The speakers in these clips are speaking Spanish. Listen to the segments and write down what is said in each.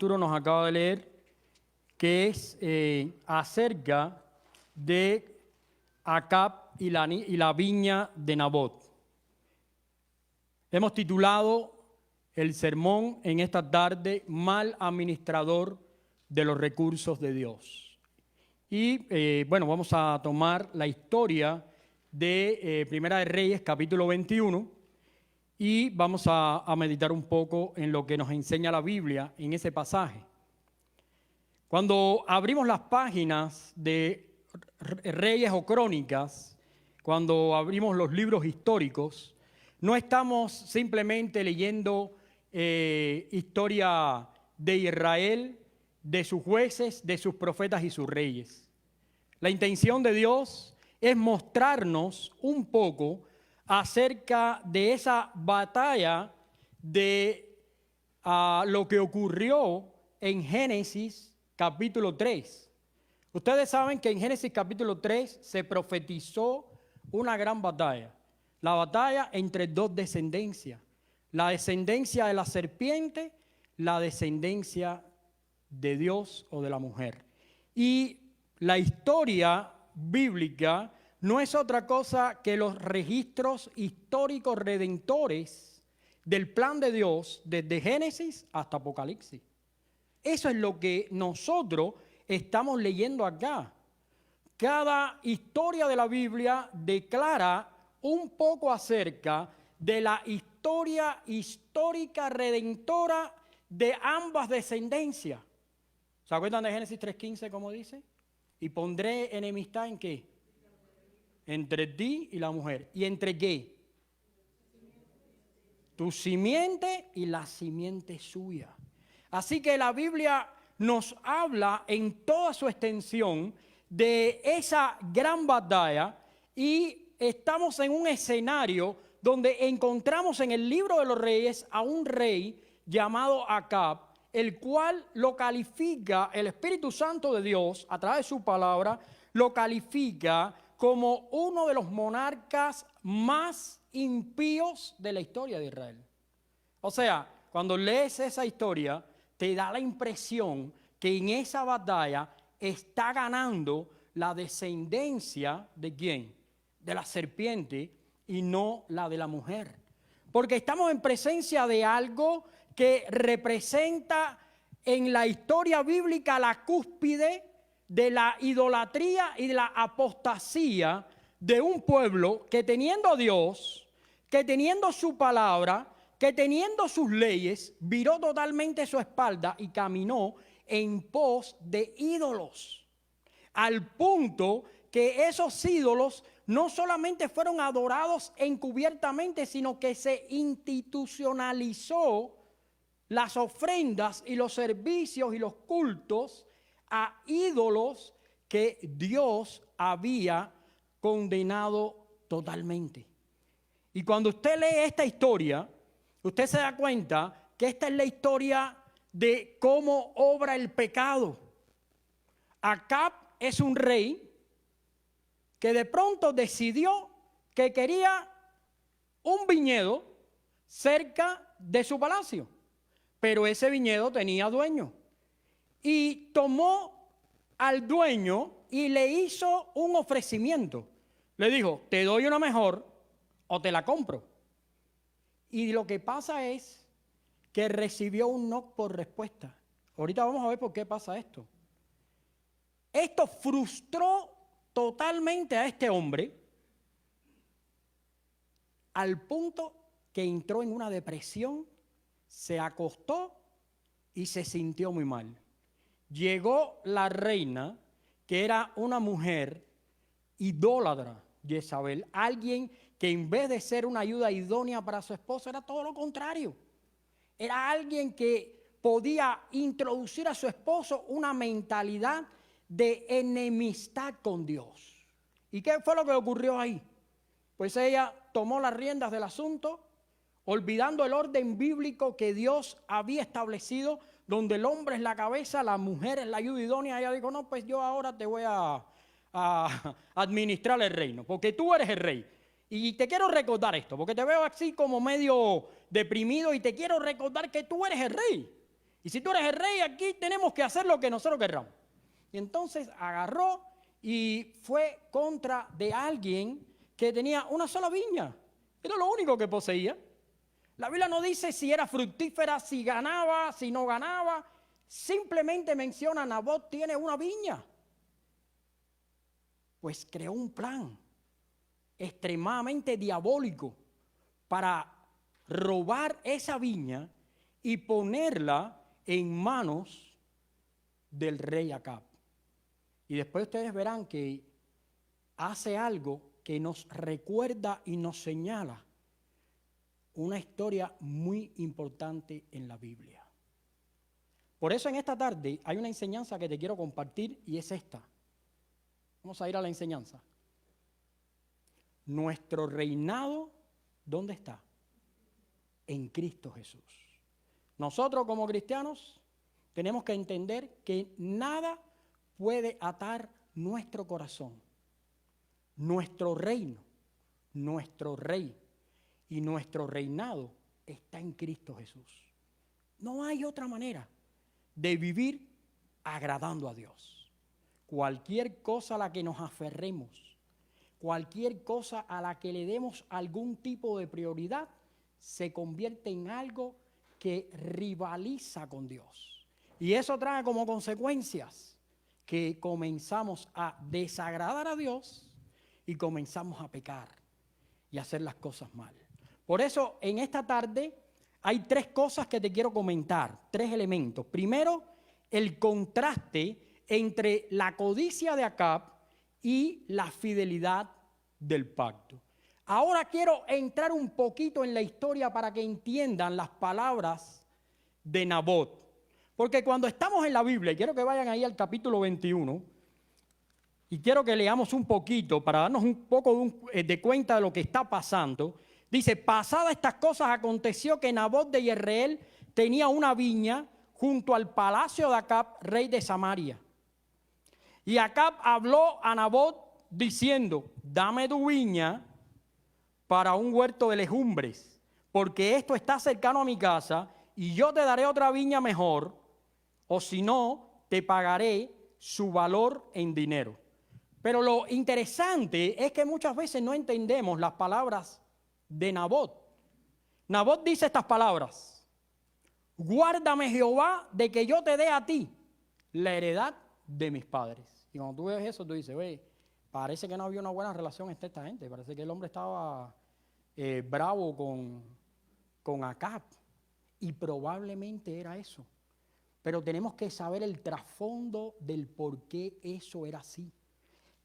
Arturo nos acaba de leer, que es acerca de Acab y la viña de Nabot. Hemos titulado el sermón en esta tarde, Mal administrador de los recursos de Dios. Y vamos a tomar la historia de Primera de Reyes, capítulo 21, y vamos a meditar un poco en lo que nos enseña la Biblia en ese pasaje. Cuando abrimos las páginas de Reyes o Crónicas, cuando abrimos los libros históricos, no estamos simplemente leyendo historia de Israel, de sus jueces, de sus profetas y sus reyes. La intención de Dios es mostrarnos un poco acerca de esa batalla de lo que ocurrió en Génesis capítulo 3. Ustedes saben que en Génesis capítulo 3 se profetizó una gran batalla. La batalla entre dos descendencias. La descendencia de la serpiente, la descendencia de Dios o de la mujer. Y la historia bíblica no es otra cosa que los registros históricos redentores del plan de Dios desde Génesis hasta Apocalipsis. Eso es lo que nosotros estamos leyendo acá. Cada historia de la Biblia declara un poco acerca de la historia histórica redentora de ambas descendencias. ¿Se acuerdan de Génesis 3:15 como dice? Y pondré enemistad ¿en qué? Entre ti y la mujer. ¿Y entre qué? Tu simiente y la simiente suya. Así que la Biblia nos habla en toda su extensión de esa gran batalla y estamos en un escenario donde encontramos en el libro de los reyes a un rey llamado Acab, el cual lo califica el Espíritu Santo de Dios a través de su palabra, lo califica como uno de los monarcas más impíos de la historia de Israel. O sea, cuando lees esa historia, te da la impresión que en esa batalla está ganando la descendencia ¿de quién? De la serpiente y no la de la mujer. Porque estamos en presencia de algo que representa en la historia bíblica la cúspide de la idolatría y de la apostasía de un pueblo que teniendo a Dios, que teniendo su palabra, que teniendo sus leyes, viró totalmente su espalda y caminó en pos de ídolos. Al punto que esos ídolos no solamente fueron adorados encubiertamente, sino que se institucionalizó las ofrendas y los servicios y los cultos a ídolos que Dios había condenado totalmente. Y cuando usted lee esta historia, usted se da cuenta que esta es la historia de cómo obra el pecado. Acab es un rey que de pronto decidió que quería un viñedo cerca de su palacio, pero ese viñedo tenía dueño. Y tomó al dueño y le hizo un ofrecimiento. Le dijo, te doy una mejor o te la compro. Y lo que pasa es que recibió un no por respuesta. Ahorita vamos a ver por qué pasa esto. Esto frustró totalmente a este hombre al punto que entró en una depresión, se acostó y se sintió muy mal. Llegó la reina, que era una mujer idólatra, Jezabel, alguien que en vez de ser una ayuda idónea para su esposo, era todo lo contrario. Era alguien que podía introducir a su esposo una mentalidad de enemistad con Dios. ¿Y qué fue lo que ocurrió ahí? Pues ella tomó las riendas del asunto, olvidando el orden bíblico que Dios había establecido, donde el hombre es la cabeza, la mujer es la ayuda idónea. Ella dijo, no, pues yo ahora te voy a administrar el reino, porque tú eres el rey. Y te quiero recordar esto, porque te veo así como medio deprimido y te quiero recordar que tú eres el rey. Y si tú eres el rey, aquí tenemos que hacer lo que nosotros querramos. Y entonces agarró y fue contra de alguien que tenía una sola viña. Era lo único que poseía. La Biblia no dice si era fructífera, si ganaba, si no ganaba. Simplemente menciona: Nabot tiene una viña. Pues creó un plan extremadamente diabólico para robar esa viña y ponerla en manos del rey Acab. Y después ustedes verán que hace algo que nos recuerda y nos señala una historia muy importante en la Biblia. Por eso en esta tarde hay una enseñanza que te quiero compartir y es esta. Vamos a ir a la enseñanza. Nuestro reinado, ¿dónde está? En Cristo Jesús. Nosotros como cristianos tenemos que entender que nada puede atar nuestro corazón. Nuestro reino, nuestro rey y nuestro reinado está en Cristo Jesús. No hay otra manera de vivir agradando a Dios. Cualquier cosa a la que nos aferremos, cualquier cosa a la que le demos algún tipo de prioridad, se convierte en algo que rivaliza con Dios. Y eso trae como consecuencias que comenzamos a desagradar a Dios y comenzamos a pecar y a hacer las cosas mal. Por eso, en esta tarde hay tres cosas que te quiero comentar, tres elementos. Primero, el contraste entre la codicia de Acab y la fidelidad del pacto. Ahora quiero entrar un poquito en la historia para que entiendan las palabras de Nabot. Porque cuando estamos en la Biblia, y quiero que vayan ahí al capítulo 21, y quiero que leamos un poquito para darnos un poco de cuenta de lo que está pasando. Dice: pasadas estas cosas, aconteció que Nabot de Jezreel tenía una viña junto al palacio de Acab, rey de Samaria. Y Acab habló a Nabot diciendo: dame tu viña para un huerto de legumbres, porque esto está cercano a mi casa, y yo te daré otra viña mejor, o si no, te pagaré su valor en dinero. Pero lo interesante es que muchas veces no entendemos las palabras de Nabot. Nabot dice estas palabras: guárdame, Jehová, de que yo te dé a ti la heredad de mis padres. Y cuando tú ves eso, tú dices: oye, parece que no había una buena relación entre esta gente. Parece que el hombre estaba bravo con Acab. Y probablemente era eso. Pero tenemos que saber el trasfondo del por qué eso era así.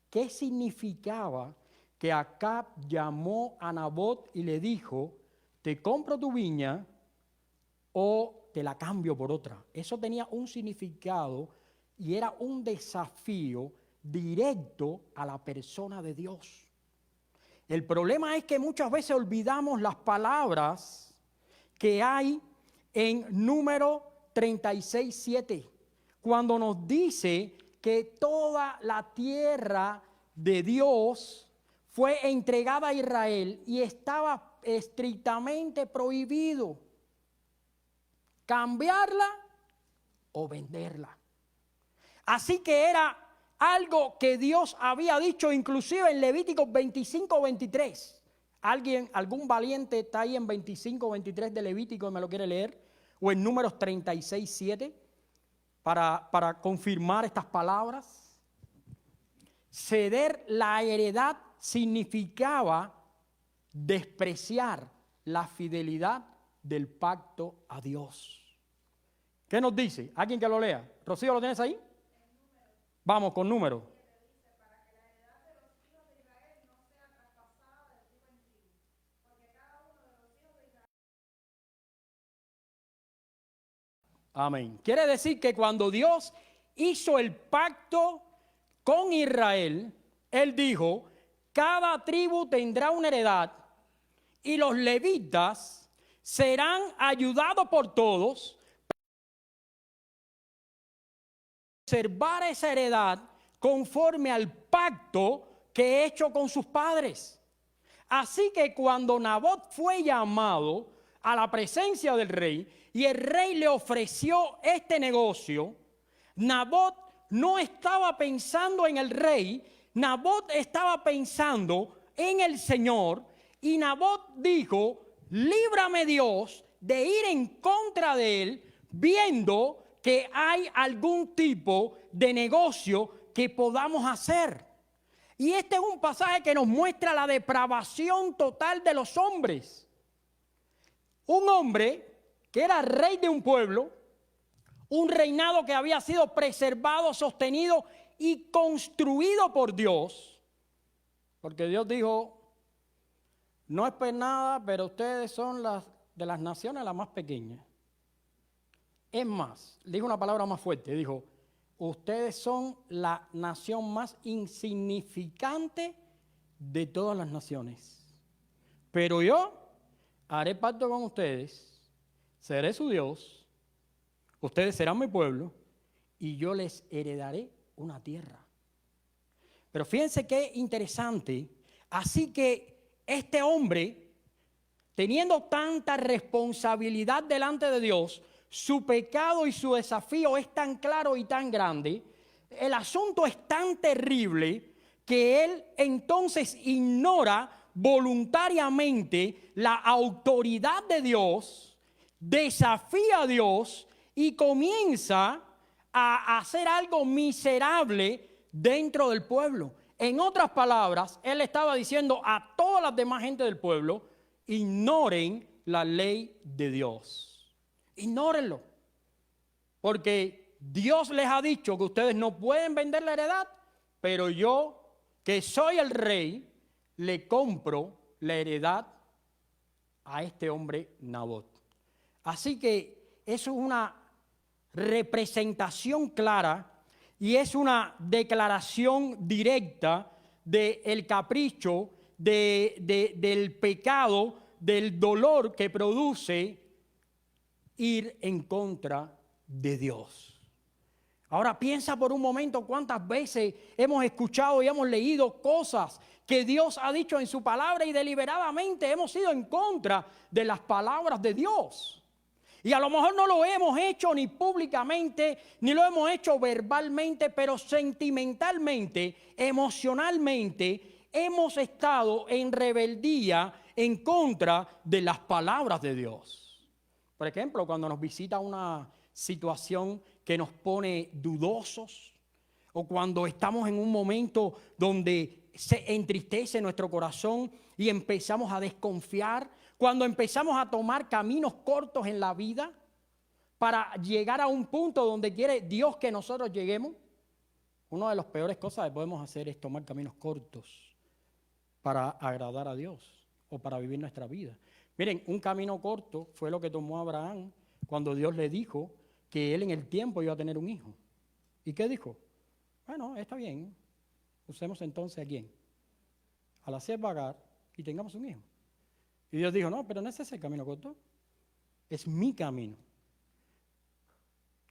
¿Qué significaba que Acab llamó a Nabot y le dijo: te compro tu viña o te la cambio por otra? Eso tenía un significado y era un desafío directo a la persona de Dios. El problema es que muchas veces olvidamos las palabras que hay en Número 36:7, cuando nos dice que toda la tierra de Dios fue entregada a Israel y estaba estrictamente prohibido cambiarla o venderla. Así que era algo que Dios había dicho inclusive en Levíticos 25:23. ¿Algún valiente está ahí en 25:23 de Levítico y me lo quiere leer? O en Números 36:7 para confirmar estas palabras. Ceder la heredad significaba despreciar la fidelidad del pacto a Dios. ¿Qué nos dice? ¿Alguien que lo lea? Rocío, ¿lo tienes ahí? Vamos con Números. Amén. Quiere decir que cuando Dios hizo el pacto con Israel, Él dijo: cada tribu tendrá una heredad y los levitas serán ayudados por todos para conservar esa heredad conforme al pacto que he hecho con sus padres. Así que cuando Nabot fue llamado a la presencia del rey y el rey le ofreció este negocio, Nabot no estaba pensando en el rey, Nabot estaba pensando en el Señor, y Nabot dijo: líbrame Dios de ir en contra de él, viendo que hay algún tipo de negocio que podamos hacer. Y este es un pasaje que nos muestra la depravación total de los hombres. Un hombre que era rey de un pueblo, un reinado que había sido preservado, sostenido y construido por Dios, porque Dios dijo: no es por nada, pero ustedes son de las naciones las más pequeñas. Es más, dijo una palabra más fuerte, dijo: ustedes son la nación más insignificante de todas las naciones. Pero yo haré pacto con ustedes, seré su Dios, ustedes serán mi pueblo y yo les heredaré una tierra. Pero fíjense qué interesante. Así que este hombre, teniendo tanta responsabilidad delante de Dios, su pecado y su desafío es tan claro y tan grande, el asunto es tan terrible que él entonces ignora voluntariamente la autoridad de Dios, desafía a Dios y comienza a hacer algo miserable dentro del pueblo. En otras palabras, él estaba diciendo a todas las demás gente del pueblo: ignoren la ley de Dios. Ignórenlo, porque Dios les ha dicho que ustedes no pueden vender la heredad, pero yo, que soy el rey, le compro la heredad a este hombre Nabot. Así que eso es una representación clara y es una declaración directa del capricho, del pecado, del dolor que produce ir en contra de Dios. Ahora piensa por un momento cuántas veces hemos escuchado y hemos leído cosas que Dios ha dicho en su palabra y deliberadamente hemos ido en contra de las palabras de Dios. Y a lo mejor no lo hemos hecho ni públicamente, ni lo hemos hecho verbalmente, pero sentimentalmente, emocionalmente, hemos estado en rebeldía en contra de las palabras de Dios. Por ejemplo, cuando nos visita una situación que nos pone dudosos, o cuando estamos en un momento donde se entristece nuestro corazón y empezamos a desconfiar, cuando empezamos a tomar caminos cortos en la vida para llegar a un punto donde quiere Dios que nosotros lleguemos, una de las peores cosas que podemos hacer es tomar caminos cortos para agradar a Dios o para vivir nuestra vida. Miren, un camino corto fue lo que tomó Abraham cuando Dios le dijo que él en el tiempo iba a tener un hijo. ¿Y qué dijo? Bueno, está bien, usemos entonces ¿a quién? A la sierva Agar y tengamos un hijo. Y Dios dijo: no, pero no es ese el camino corto, es mi camino.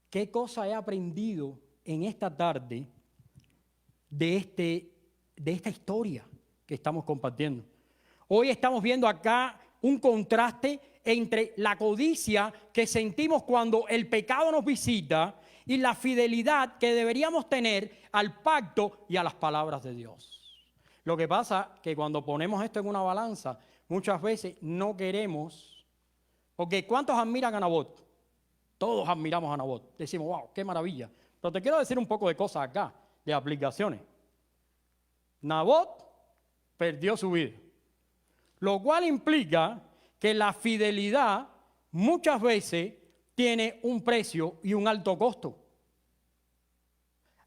¿Qué cosa he aprendido en esta tarde de esta historia que estamos compartiendo? Hoy estamos viendo acá un contraste entre la codicia que sentimos cuando el pecado nos visita y la fidelidad que deberíamos tener al pacto y a las palabras de Dios. Lo que pasa es que cuando ponemos esto en una balanza, muchas veces no queremos, porque ¿cuántos admiran a Nabot? Todos admiramos a Nabot. Decimos: wow, qué maravilla. Pero te quiero decir un poco de cosas acá, de aplicaciones. Nabot perdió su vida, lo cual implica que la fidelidad muchas veces tiene un precio y un alto costo.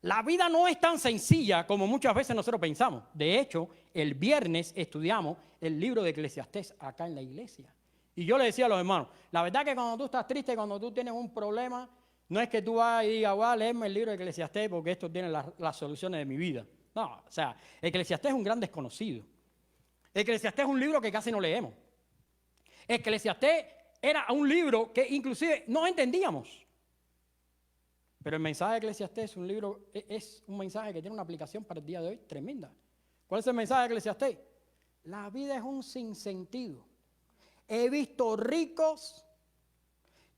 La vida no es tan sencilla como muchas veces nosotros pensamos. De hecho, el viernes estudiamos el libro de Eclesiastés acá en la iglesia. Y yo le decía a los hermanos: la verdad que cuando tú estás triste, cuando tú tienes un problema, no es que tú vas y digas: voy a leerme el libro de Eclesiastés porque esto tiene las soluciones de mi vida. No, o sea, Eclesiastés es un gran desconocido. Eclesiastés es un libro que casi no leemos. Eclesiastés era un libro que inclusive no entendíamos. Pero el mensaje de Eclesiastés es un mensaje que tiene una aplicación para el día de hoy tremenda. ¿Cuál es el mensaje de Eclesiastés? La vida es un sinsentido. He visto ricos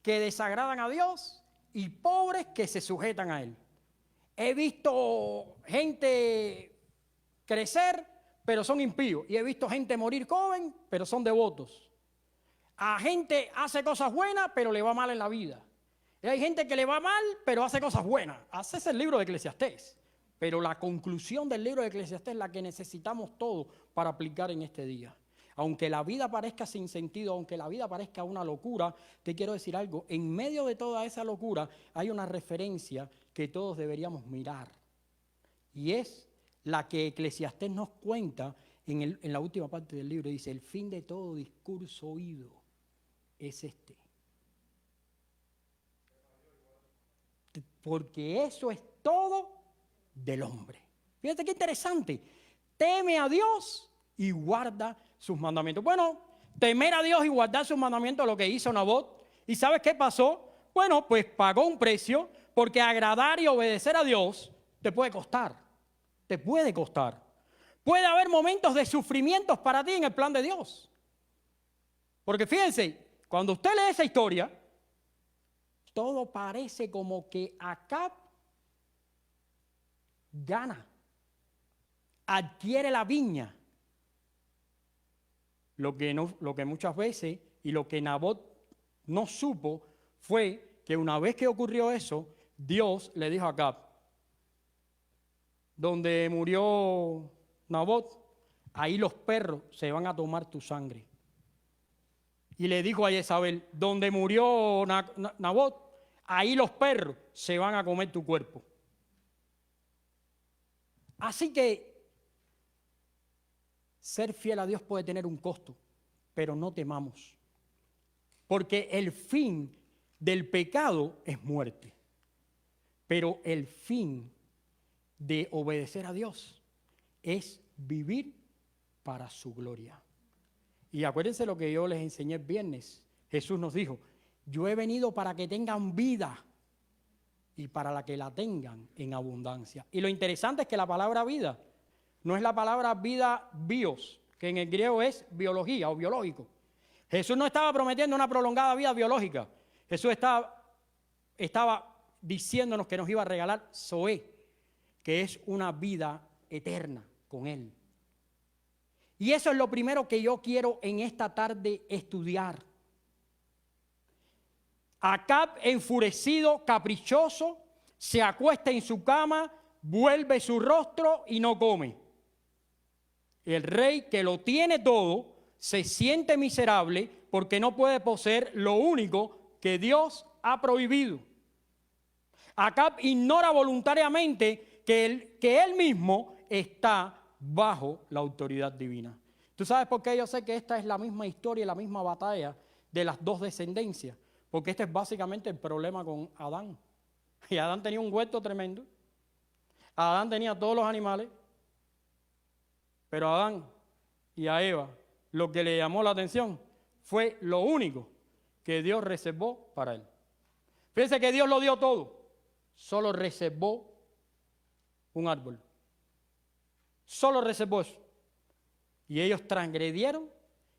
que desagradan a Dios y pobres que se sujetan a Él. He visto gente crecer, pero son impíos. Y he visto gente morir joven, pero son devotos. A gente hace cosas buenas, pero le va mal en la vida. Y hay gente que le va mal, pero hace cosas buenas. Ese es el libro de Eclesiastés. Pero la conclusión del libro de Eclesiastés es la que necesitamos todos para aplicar en este día. Aunque la vida parezca sin sentido, aunque la vida parezca una locura, te quiero decir algo. En medio de toda esa locura hay una referencia que todos deberíamos mirar. Y es la que Eclesiastés nos cuenta en la última parte del libro. Dice, el fin de todo discurso oído es este. Porque eso es todo del hombre. Fíjate qué interesante. Teme a Dios y guarda sus mandamientos. Bueno, temer a Dios y guardar sus mandamientos es lo que hizo Nabot. ¿Y sabes qué pasó? Bueno, pues pagó un precio, porque agradar y obedecer a Dios te puede costar. Te puede costar. Puede haber momentos de sufrimientos para ti en el plan de Dios. Porque fíjense, cuando usted lee esa historia, todo parece como que Acab gana, adquiere la viña. Lo que muchas veces y lo que Nabot no supo fue que una vez que ocurrió eso, Dios le dijo a Acab, donde murió Nabot, ahí los perros se van a tomar tu sangre. Y le dijo a Jezabel, donde murió Nabot, ahí los perros se van a comer tu cuerpo. Así que ser fiel a Dios puede tener un costo, pero no temamos. Porque el fin del pecado es muerte. Pero el fin de obedecer a Dios es vivir para su gloria. Y acuérdense lo que yo les enseñé el viernes. Jesús nos dijo, yo he venido para que tengan vida y para la que la tengan en abundancia. Y lo interesante es que la palabra vida no es la palabra vida bios, que en el griego es biología o biológico. Jesús no estaba prometiendo una prolongada vida biológica. Jesús estaba diciéndonos que nos iba a regalar Zoé, que es una vida eterna con Él. Y eso es lo primero que yo quiero en esta tarde estudiar. Acab, enfurecido, caprichoso, se acuesta en su cama, vuelve su rostro y no come. El rey, que lo tiene todo, se siente miserable porque no puede poseer lo único que Dios ha prohibido. Acab ignora voluntariamente que él mismo está bajo la autoridad divina. ¿Tú sabes por qué yo sé que esta es la misma historia y la misma batalla de las dos descendencias? Porque este es básicamente el problema con Adán. Y Adán tenía un huerto tremendo. Adán tenía todos los animales. Pero a Adán y a Eva lo que le llamó la atención fue lo único que Dios reservó para él. Fíjense que Dios lo dio todo. Solo reservó un árbol. Solo reservó eso. Y ellos transgredieron,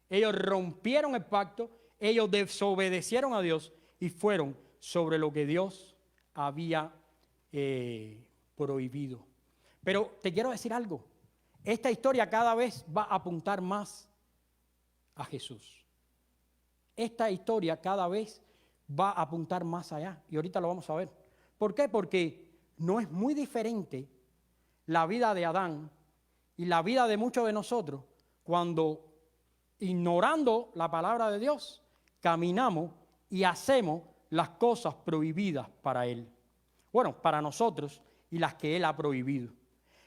ellos rompieron el pacto, ellos desobedecieron a Dios y fueron sobre lo que Dios había prohibido. Pero te quiero decir algo. Esta historia cada vez va a apuntar más a Jesús. Esta historia cada vez va a apuntar más allá. Y ahorita lo vamos a ver. ¿Por qué? Porque no es muy diferente la vida de Adán y la vida de muchos de nosotros cuando, ignorando la palabra de Dios, caminamos y hacemos las cosas prohibidas para Él. Bueno, para nosotros y las que Él ha prohibido.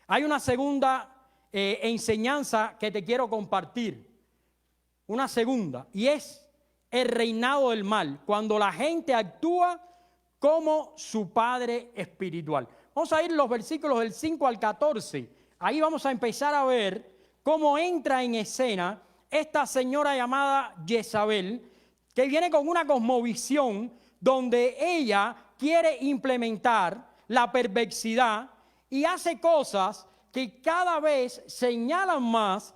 Hay una segunda enseñanza que te quiero compartir. Una segunda, y es el reinado del mal, cuando la gente actúa como su padre espiritual. Vamos a ir los versículos del 5 al 14. Ahí vamos a empezar a ver cómo entra en escena esta señora llamada Jezabel, que viene con una cosmovisión donde ella quiere implementar la perversidad y hace cosas que cada vez señalan más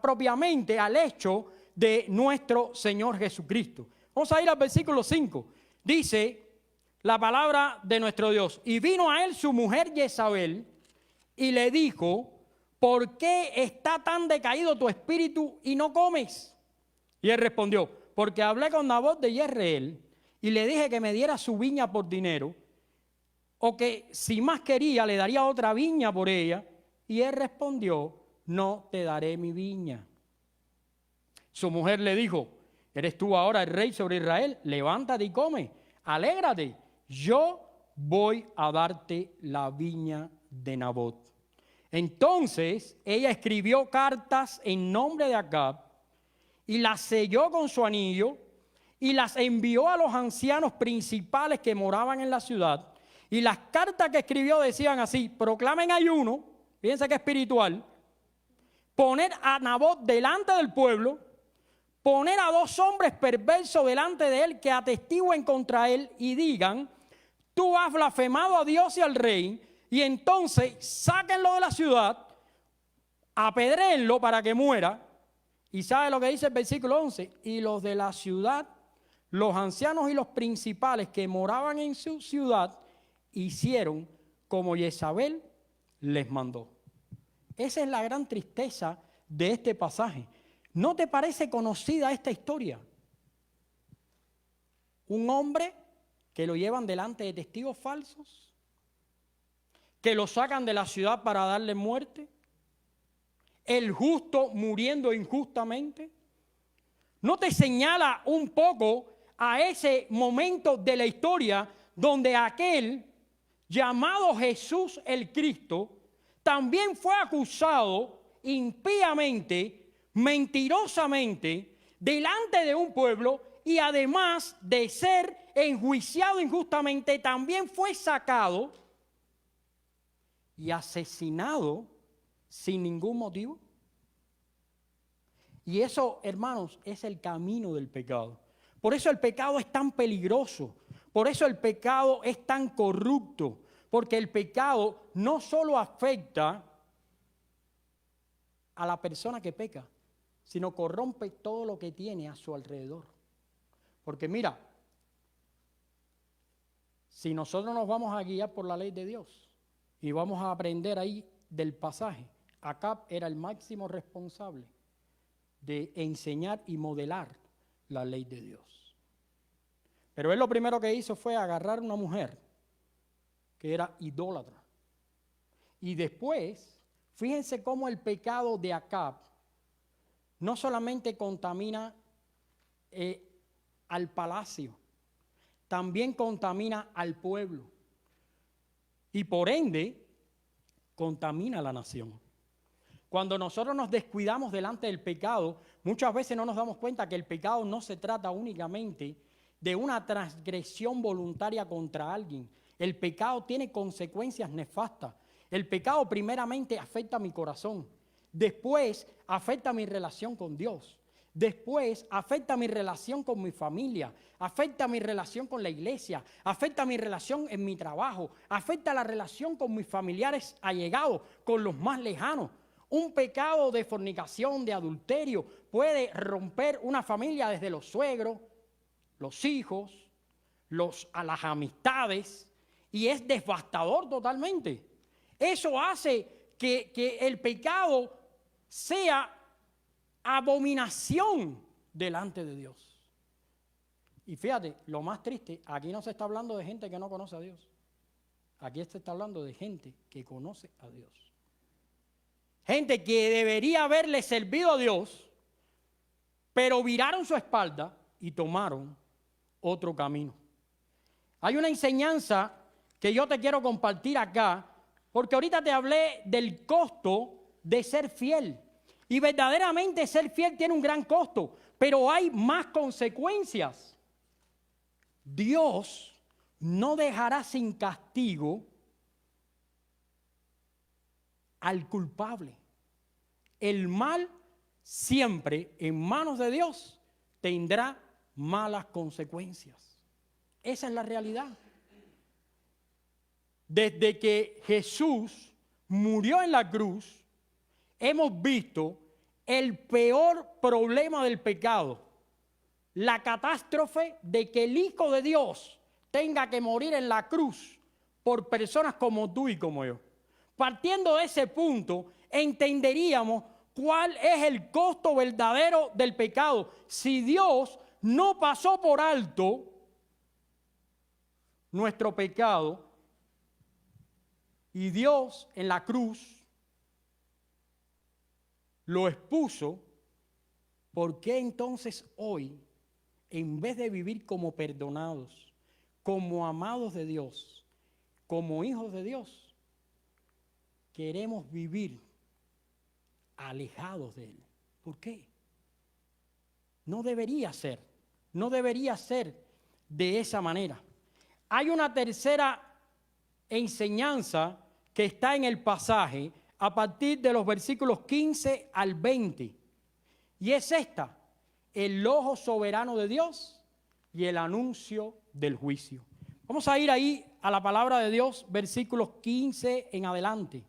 propiamente al hecho de nuestro Señor Jesucristo. Vamos a ir al versículo 5. Dice la palabra de nuestro Dios. Y vino a él su mujer Jezabel y le dijo, ¿por qué está tan decaído tu espíritu y no comes? Y él respondió, porque hablé con Nabot de Jezreel y le dije que me diera su viña por dinero, o que si más quería le daría otra viña por ella. Y él respondió, no te daré mi viña. Su mujer le dijo, ¿eres tú ahora el rey sobre Israel? Levántate y come, alégrate, yo voy a darte la viña de Nabot. Entonces ella escribió cartas en nombre de Acab y las selló con su anillo y las envió a los ancianos principales que moraban en la ciudad. Y las cartas que escribió decían así, proclamen ayuno, fíjense que espiritual, poner a Nabot delante del pueblo, poner a 2 hombres perversos delante de él que atestiguen contra él y digan, tú has blasfemado a Dios y al rey, y entonces sáquenlo de la ciudad, apedréenlo para que muera. Y sabe lo que dice el versículo 11, y los de la ciudad, los ancianos y los principales que moraban en su ciudad, hicieron como Jezabel les mandó. Esa es la gran tristeza de este pasaje. ¿No te parece conocida esta historia? Un hombre que lo llevan delante de testigos falsos, que lo sacan de la ciudad para darle muerte, el justo muriendo injustamente. ¿No te señala un poco a ese momento de la historia donde aquel llamado Jesús el Cristo también fue acusado impíamente, mentirosamente, delante de un pueblo, y además de ser enjuiciado injustamente, también fue sacado y asesinado sin ningún motivo? Y eso, hermanos, es el camino del pecado. Por eso el pecado es tan peligroso. Por eso el pecado es tan corrupto. Porque el pecado no solo afecta a la persona que peca, sino corrompe todo lo que tiene a su alrededor. Porque mira, si nosotros nos vamos a guiar por la ley de Dios y vamos a aprender ahí del pasaje, Acab era el máximo responsable de enseñar y modelar la ley de Dios. Pero él lo primero que hizo fue agarrar a una mujer que era idólatra. Y después, fíjense cómo el pecado de Acab no solamente contamina al palacio, también contamina al pueblo. Y por ende, contamina a la nación. Cuando nosotros nos descuidamos delante del pecado, muchas veces no nos damos cuenta que el pecado no se trata únicamente de una transgresión voluntaria contra alguien. El pecado tiene consecuencias nefastas. El pecado primeramente afecta a mi corazón. Después afecta mi relación con Dios. Después afecta mi relación con mi familia. Afecta mi relación con la iglesia. Afecta mi relación en mi trabajo. Afecta la relación con mis familiares allegados, con los más lejanos. Un pecado de fornicación, de adulterio, puede romper una familia desde los suegros, los hijos, a las amistades, y es devastador totalmente. Eso hace que el pecado sea abominación delante de Dios. Y fíjate, lo más triste, aquí no se está hablando de gente que no conoce a Dios. Aquí se está hablando de gente que conoce a Dios. Gente que debería haberle servido a Dios, pero viraron su espalda y tomaron otro camino. Hay una enseñanza que yo te quiero compartir acá, porque ahorita te hablé del costo de ser fiel. Y verdaderamente ser fiel tiene un gran costo, pero hay más consecuencias. Dios no dejará sin castigo al culpable. El mal siempre en manos de Dios tendrá malas consecuencias. Esa es la realidad. Desde que Jesús murió en la cruz, hemos visto el peor problema del pecado, la catástrofe de que el Hijo de Dios tenga que morir en la cruz por personas como tú y como yo. Partiendo de ese punto, entenderíamos cuál es el costo verdadero del pecado. Si Dios no pasó por alto nuestro pecado y Dios en la cruz lo expuso, ¿por qué entonces hoy, en vez de vivir como perdonados, como amados de Dios, como hijos de Dios, queremos vivir alejados de Él? ¿Por qué? No debería ser de esa manera. Hay una tercera enseñanza que está en el pasaje a partir de los versículos 15 al 20. Y es esta: el ojo soberano de Dios y el anuncio del juicio. Vamos a ir ahí a la palabra de Dios, versículos 15 en adelante.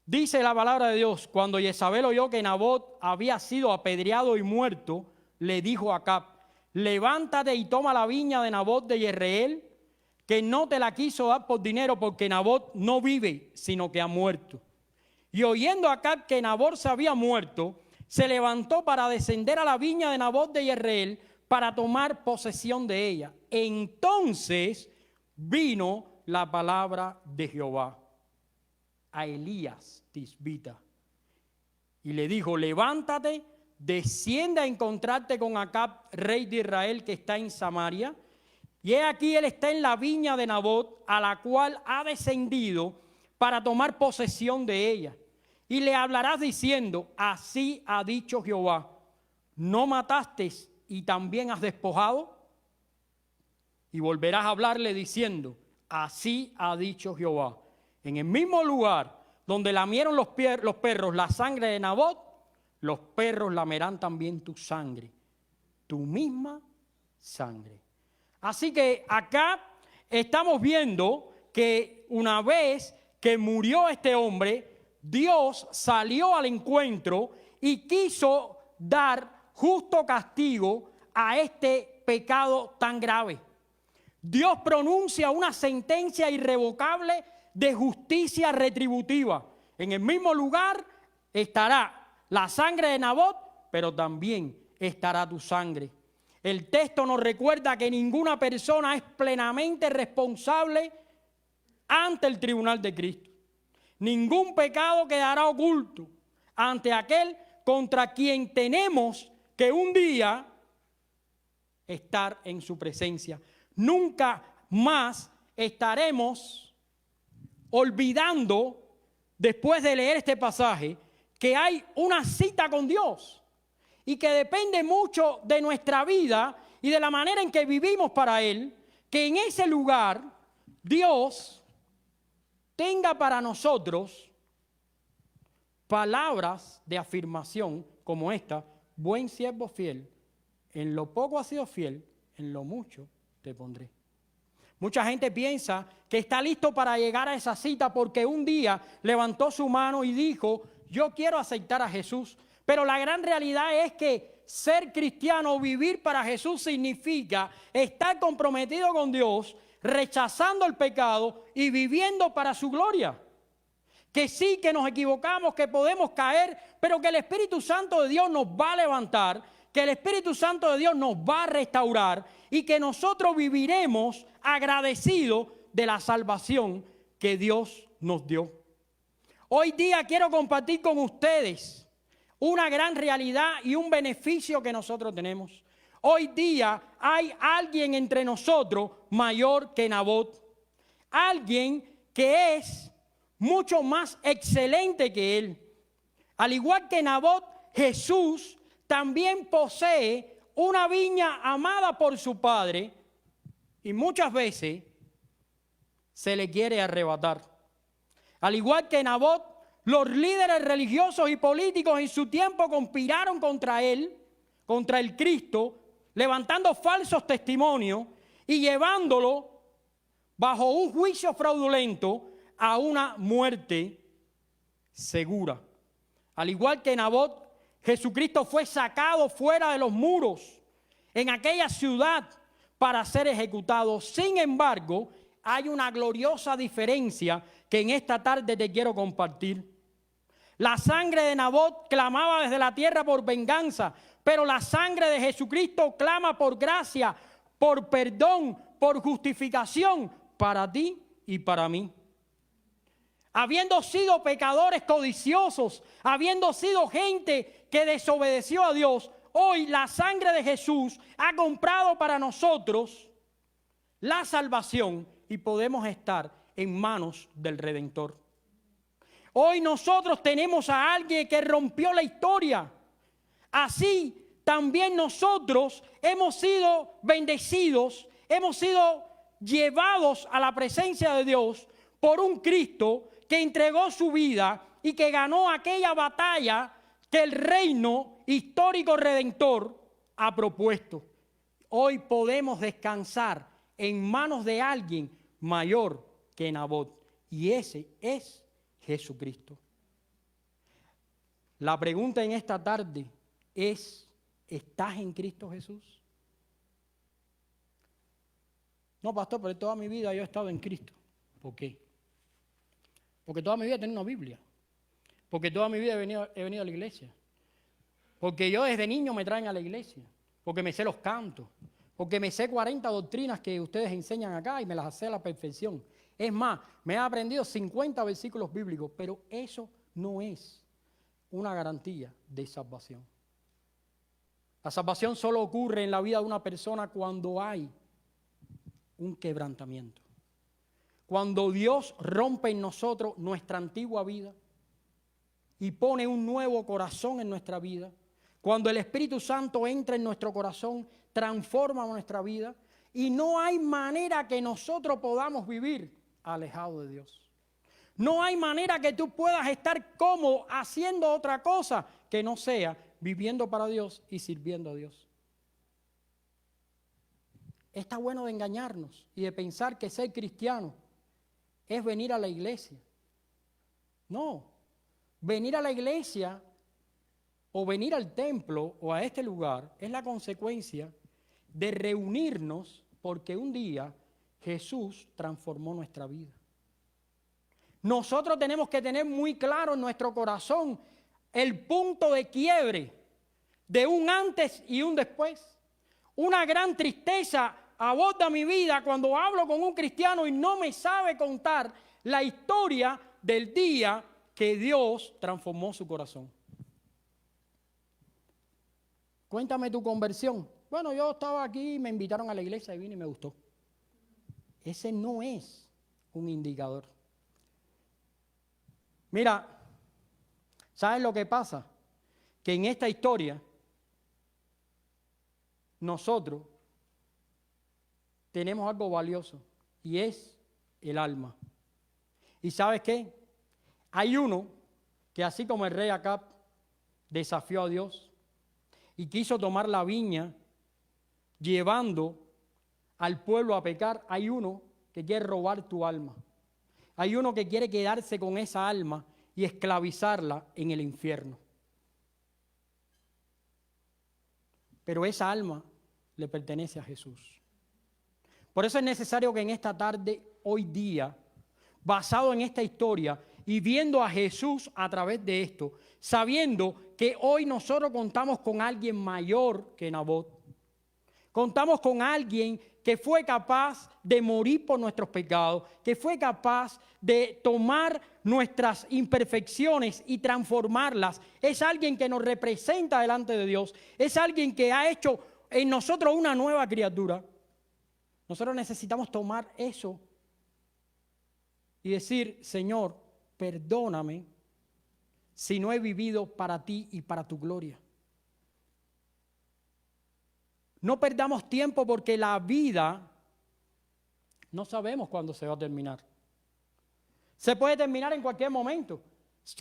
Dice la palabra de Dios: cuando Jezabel oyó que Nabot había sido apedreado y muerto, le dijo a Acab: levántate y toma la viña de Nabot de Jezreel, que no te la quiso dar por dinero, porque Nabot no vive, sino que ha muerto. Y oyendo Acab que Nabot se había muerto, se levantó para descender a la viña de Nabot de Jezreel para tomar posesión de ella. Entonces vino la palabra de Jehová a Elías tisbita y le dijo: levántate, desciende a encontrarte con Acab, rey de Israel, que está en Samaria. Y he aquí, él está en la viña de Nabot, a la cual ha descendido para tomar posesión de ella. Y le hablarás diciendo: así ha dicho Jehová, ¿no mataste y también has despojado? Y volverás a hablarle diciendo: así ha dicho Jehová, en el mismo lugar donde lamieron los perros la sangre de Nabot, los perros lamerán también tu sangre, tu misma sangre. Así que acá estamos viendo que una vez que murió este hombre, Dios salió al encuentro y quiso dar justo castigo a este pecado tan grave. Dios pronuncia una sentencia irrevocable de justicia retributiva. En el mismo lugar estará la sangre de Nabot, pero también estará tu sangre. El texto nos recuerda que ninguna persona es plenamente responsable ante el tribunal de Cristo. Ningún pecado quedará oculto ante aquel contra quien tenemos que un día estar en su presencia. Nunca más estaremos olvidando, después de leer este pasaje, que hay una cita con Dios y que depende mucho de nuestra vida y de la manera en que vivimos para Él, que en ese lugar Dios tenga para nosotros palabras de afirmación como esta: buen siervo fiel, en lo poco has sido fiel, en lo mucho te pondré. Mucha gente piensa que está listo para llegar a esa cita porque un día levantó su mano y dijo: yo quiero aceptar a Jesús. Pero la gran realidad es que ser cristiano, vivir para Jesús, significa estar comprometido con Dios, rechazando el pecado y viviendo para su gloria. Que sí, que nos equivocamos, que podemos caer, pero que el Espíritu Santo de Dios nos va a levantar, que el Espíritu Santo de Dios nos va a restaurar y que nosotros viviremos agradecidos de la salvación que Dios nos dio. Hoy día quiero compartir con ustedes una gran realidad y un beneficio que nosotros tenemos. Hoy día hay alguien entre nosotros mayor que Nabot. Alguien que es mucho más excelente que él. Al igual que Nabot, Jesús también posee una viña amada por su Padre y muchas veces se le quiere arrebatar. Al igual que Nabot, los líderes religiosos y políticos en su tiempo conspiraron contra él, contra el Cristo, levantando falsos testimonios y llevándolo bajo un juicio fraudulento a una muerte segura. Al igual que Nabot, Jesucristo fue sacado fuera de los muros en aquella ciudad para ser ejecutado. Sin embargo, hay una gloriosa diferencia que en esta tarde te quiero compartir. La sangre de Nabot clamaba desde la tierra por venganza, pero la sangre de Jesucristo clama por gracia, por perdón, por justificación para ti y para mí. Habiendo sido pecadores codiciosos, habiendo sido gente que desobedeció a Dios, hoy la sangre de Jesús ha comprado para nosotros la salvación y podemos estar en manos del Redentor. Hoy nosotros tenemos a alguien que rompió la historia. Así también nosotros hemos sido bendecidos, hemos sido llevados a la presencia de Dios por un Cristo que entregó su vida y que ganó aquella batalla que el reino histórico redentor ha propuesto. Hoy podemos descansar en manos de alguien mayor que Nabot, y ese es Jesucristo. La pregunta en esta tarde es: ¿estás en Cristo Jesús? No, pastor, pero toda mi vida yo he estado en Cristo. ¿Por qué? Porque toda mi vida he tenido una Biblia. Porque toda mi vida he venido a la iglesia. Porque yo desde niño me traen a la iglesia. Porque me sé los cantos. Porque me sé 40 doctrinas que ustedes enseñan acá y me las sé a la perfección. Es más, me he aprendido 50 versículos bíblicos, pero eso no es una garantía de salvación. La salvación solo ocurre en la vida de una persona cuando hay un quebrantamiento. Cuando Dios rompe en nosotros nuestra antigua vida y pone un nuevo corazón en nuestra vida. Cuando el Espíritu Santo entra en nuestro corazón, transforma nuestra vida y no hay manera que nosotros podamos vivir alejados de Dios. No hay manera que tú puedas estar cómodo haciendo otra cosa que no sea viviendo para Dios y sirviendo a Dios. Está bueno de engañarnos y de pensar que ser cristiano es venir a la iglesia. No, venir a la iglesia o venir al templo o a este lugar es la consecuencia de reunirnos porque un día Jesús transformó nuestra vida. Nosotros tenemos que tener muy claro en nuestro corazón el punto de quiebre de un antes y un después. Una gran tristeza aborda mi vida cuando hablo con un cristiano y no me sabe contar la historia del día que Dios transformó su corazón. Cuéntame tu conversión. Bueno, yo estaba aquí, me invitaron a la iglesia y vine y me gustó. Ese no es un indicador. Mira, ¿sabes lo que pasa? Que en esta historia nosotros tenemos algo valioso y es el alma. ¿Y sabes qué? Hay uno que así como el rey Acab desafió a Dios y quiso tomar la viña llevando al pueblo a pecar, hay uno que quiere robar tu alma. Hay uno que quiere quedarse con esa alma y esclavizarla en el infierno. Pero esa alma le pertenece a Jesús. Por eso es necesario que en esta tarde, hoy día, basado en esta historia y viendo a Jesús a través de esto, sabiendo que hoy nosotros contamos con alguien mayor que Nabot. Contamos con alguien que fue capaz de morir por nuestros pecados, que fue capaz de tomar nuestras imperfecciones y transformarlas. Es alguien que nos representa delante de Dios. Es alguien que ha hecho en nosotros una nueva criatura. Nosotros necesitamos tomar eso y decir: Señor, perdóname si no he vivido para ti y para tu gloria. No perdamos tiempo porque la vida no sabemos cuándo se va a terminar. Se puede terminar en cualquier momento.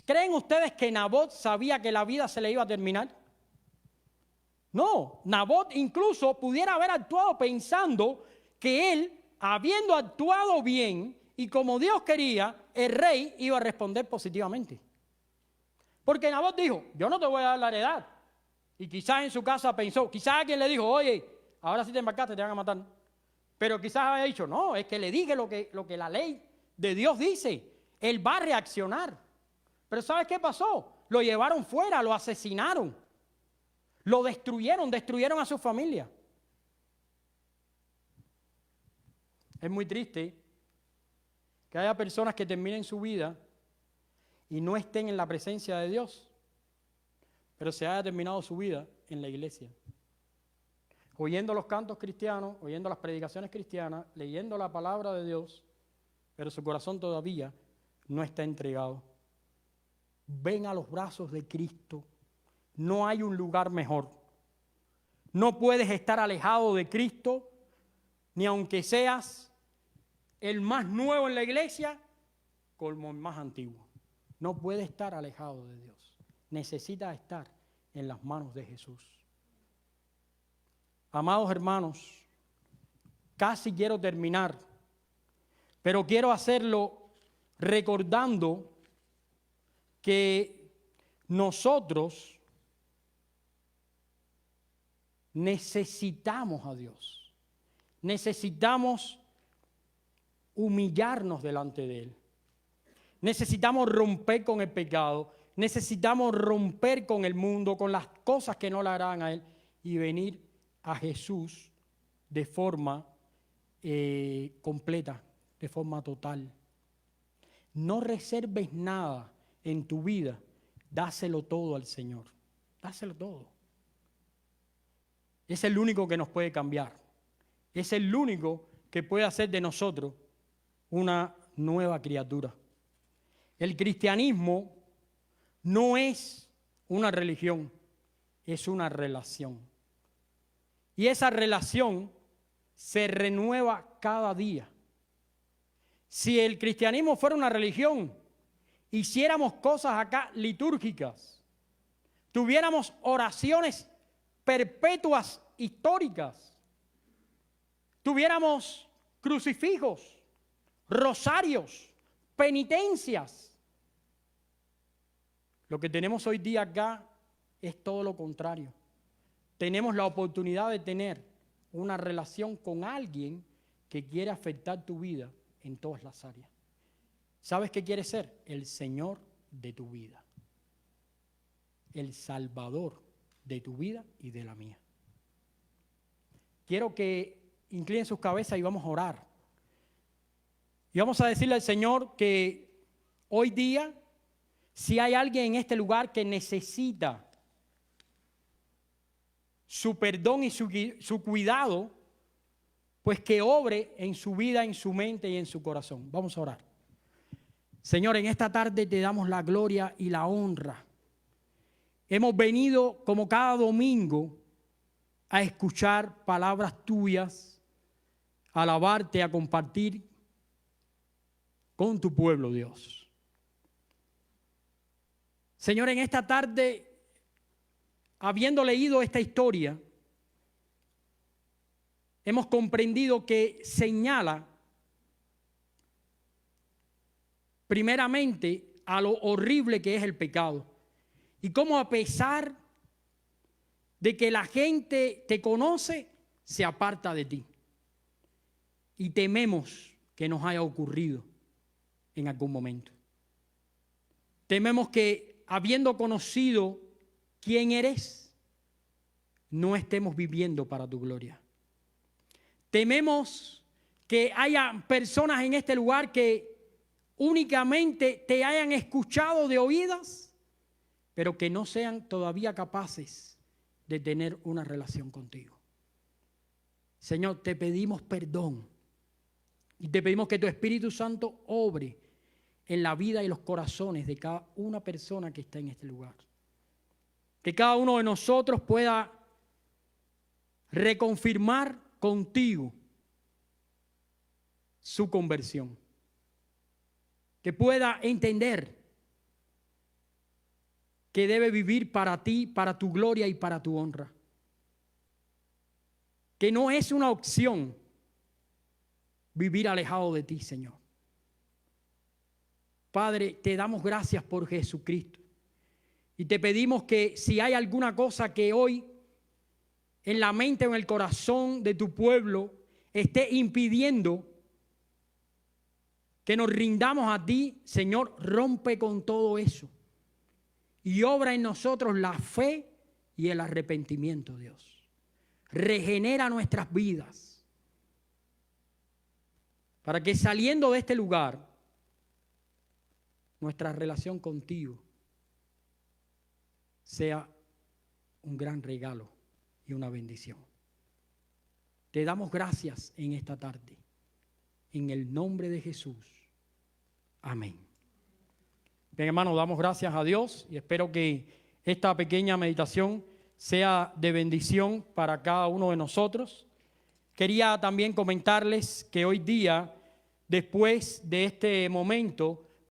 ¿Creen ustedes que Nabot sabía que la vida se le iba a terminar? No, Nabot incluso pudiera haber actuado pensando que él, habiendo actuado bien y como Dios quería, el rey iba a responder positivamente. Porque Nabot dijo: yo no te voy a dar la heredad, Y quizás en su casa pensó, quizás alguien le dijo, oye, ahora sí te embarcaste, te van a matar. Pero quizás haya dicho, no, es que le dije lo que la ley de Dios dice. Él va a reaccionar. Pero ¿sabes qué pasó? Lo llevaron fuera, lo asesinaron. Lo destruyeron a su familia. Es muy triste que haya personas que terminen su vida y no estén en la presencia de Dios, pero se haya terminado su vida en la iglesia, oyendo los cantos cristianos, oyendo las predicaciones cristianas, leyendo la palabra de Dios, pero su corazón todavía no está entregado. Ven a los brazos de Cristo. No hay un lugar mejor. No puedes estar alejado de Cristo, ni aunque seas el más nuevo en la iglesia, como el más antiguo. No puedes estar alejado de Dios. Necesitas estar en las manos de Jesús. Amados hermanos, casi quiero terminar, pero quiero hacerlo recordando que nosotros necesitamos a Dios. Necesitamos humillarnos delante de Él. Necesitamos romper con el pecado. Necesitamos romper con el mundo, con las cosas que no le harán a Él y venir a Jesús de forma completa, de forma total. No reserves nada en tu vida, dáselo todo al Señor. Dáselo todo. Es el único que nos puede cambiar. Es el único que puede hacer de nosotros una nueva criatura. El cristianismo no es una religión, es una relación. Y esa relación se renueva cada día. Si el cristianismo fuera una religión, hiciéramos cosas acá litúrgicas, tuviéramos oraciones perpetuas históricas, tuviéramos crucifijos, rosarios, penitencias. Lo que tenemos hoy día acá es todo lo contrario. Tenemos la oportunidad de tener una relación con alguien que quiere afectar tu vida en todas las áreas. ¿Sabes qué quiere ser? El Señor de tu vida. El Salvador de tu vida y de la mía. Quiero que inclinen sus cabezas y vamos a orar. Y vamos a decirle al Señor que hoy día, si hay alguien en este lugar que necesita su perdón y su cuidado, pues que obre en su vida, en su mente y en su corazón. Vamos a orar. Señor, en esta tarde te damos la gloria y la honra. Hemos venido como cada domingo a escuchar palabras tuyas, a alabarte, a compartir con tu pueblo, Dios. Señor, en esta tarde, habiendo leído esta historia, hemos comprendido que señala primeramente a lo horrible que es el pecado y cómo a pesar de que la gente te conoce, se aparta de ti. Y tememos que nos haya ocurrido en algún momento. Tememos que habiendo conocido quién eres, no estemos viviendo para tu gloria. Tememos que haya personas en este lugar que únicamente te hayan escuchado de oídas, pero que no sean todavía capaces de tener una relación contigo. Señor, te pedimos perdón y te pedimos que tu Espíritu Santo obre en la vida y los corazones de cada una persona que está en este lugar. Que cada uno de nosotros pueda reconfirmar contigo su conversión. Que pueda entender que debe vivir para ti, para tu gloria y para tu honra. Que no es una opción vivir alejado de ti, Señor. Padre, te damos gracias por Jesucristo. Y te pedimos que si hay alguna cosa que hoy en la mente o en el corazón de tu pueblo esté impidiendo que nos rindamos a ti, Señor, rompe con todo eso y obra en nosotros la fe y el arrepentimiento, Dios. Regenera nuestras vidas para que saliendo de este lugar, nuestra relación contigo sea un gran regalo y una bendición. Te damos gracias en esta tarde. En el nombre de Jesús. Amén. Bien, hermanos, damos gracias a Dios y espero que esta pequeña meditación sea de bendición para cada uno de nosotros. Quería también comentarles que hoy día, después de este momento,